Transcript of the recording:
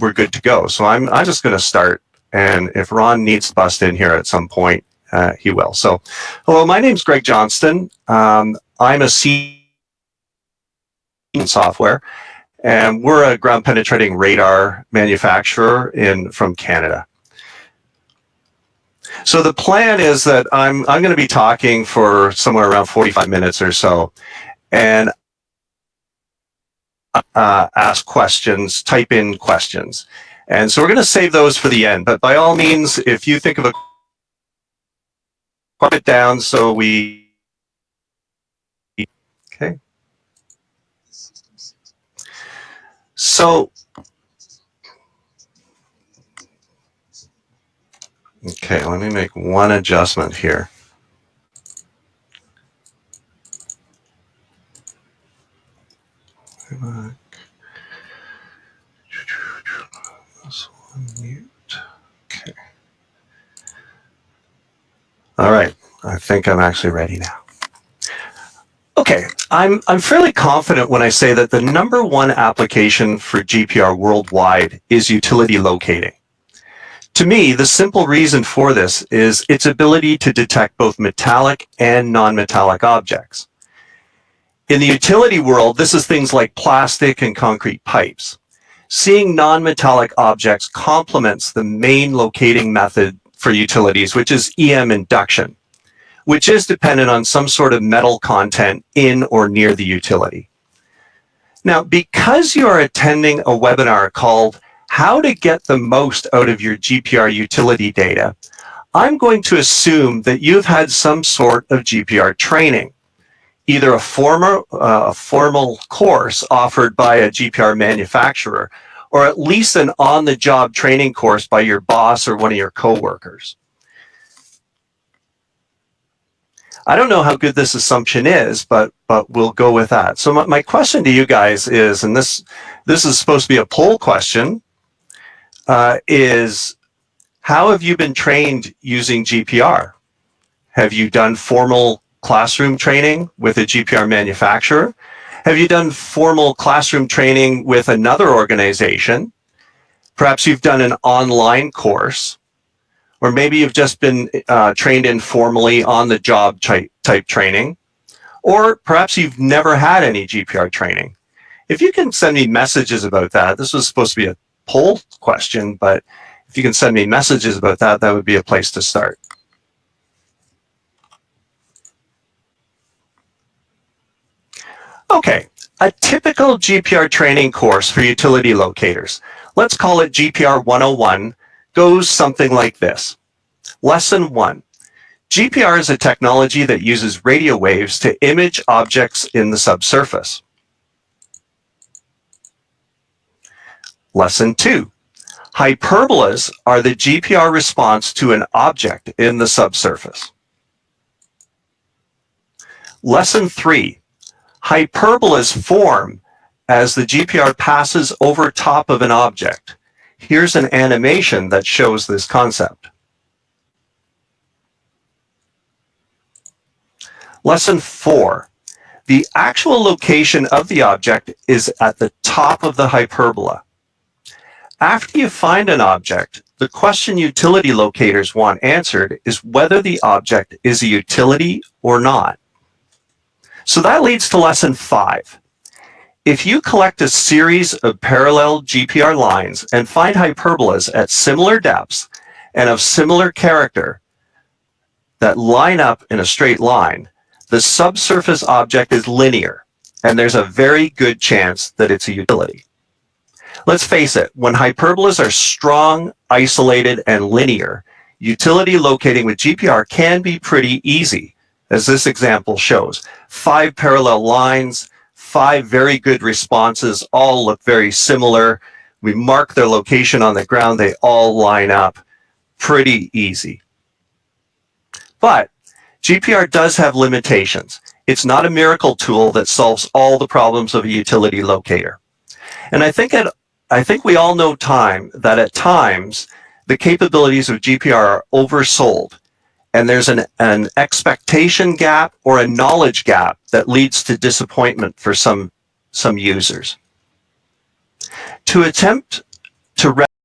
we're good to go. So I'm just going to start, and if Ron needs to bust in here at some point, he will. So, hello, my name's Greg Johnston. I'm a senior in software, and we're a ground penetrating radar manufacturer from Canada. So the plan is that I'm going to be talking for somewhere around 45 minutes or so, and ask questions, type in questions. And so we're going to save those for the end, but by all means, if you think of a, put it down so we, okay. So, okay, let me make one adjustment here. This one mute. Okay. All right, I think I'm actually ready now. Okay, I'm fairly confident when I say that the #1 application for GPR worldwide is utility locating. To me, the simple reason for this is its ability to detect both metallic and non-metallic objects. In the utility world, this is things like plastic and concrete pipes. Seeing non-metallic objects complements the main locating method for utilities, which is EM induction, which is dependent on some sort of metal content in or near the utility. Now, because you are attending a webinar called How to Get the Most Out of Your GPR Utility Data, I'm going to assume that you've had some sort of GPR training, either a formal course offered by a GPR manufacturer, or at least an on-the-job training course by your boss or one of your coworkers. I don't know how good this assumption is, but we'll go with that. So my question to you guys is, and this is supposed to be a poll question, is how have you been trained using GPR? Have you done formal classroom training with a GPR manufacturer? Have you done formal classroom training with another organization? Perhaps you've done an online course, or maybe you've just been trained informally on the job type training, or perhaps you've never had any GPR training. If you can send me messages about that, this was supposed to be a poll question, but if you can send me messages about that, that would be a place to start. Okay, a typical GPR training course for utility locators, let's call it GPR 101, goes something like this. Lesson 1. GPR is a technology that uses radio waves to image objects in the subsurface. Lesson 2. Hyperbolas are the GPR response to an object in the subsurface. Lesson 3. Hyperbolas form as the GPR passes over top of an object. Here's an animation that shows this concept. Lesson 4. The actual location of the object is at the top of the hyperbola. After you find an object, the question utility locators want answered is whether the object is a utility or not. So that leads to lesson 5. If you collect a series of parallel GPR lines and find hyperbolas at similar depths and of similar character that line up in a straight line, the subsurface object is linear, and there's a very good chance that it's a utility. Let's face it, when hyperbolas are strong, isolated, and linear, utility locating with GPR can be pretty easy, as this example shows. 5 parallel lines, 5 very good responses, all look very similar. We mark their location on the ground, they all line up. Pretty easy. But GPR does have limitations. It's not a miracle tool that solves all the problems of a utility locator. And I think we all know that at times the capabilities of GPR are oversold, and there's an expectation gap or a knowledge gap that leads to disappointment for some users. To attempt to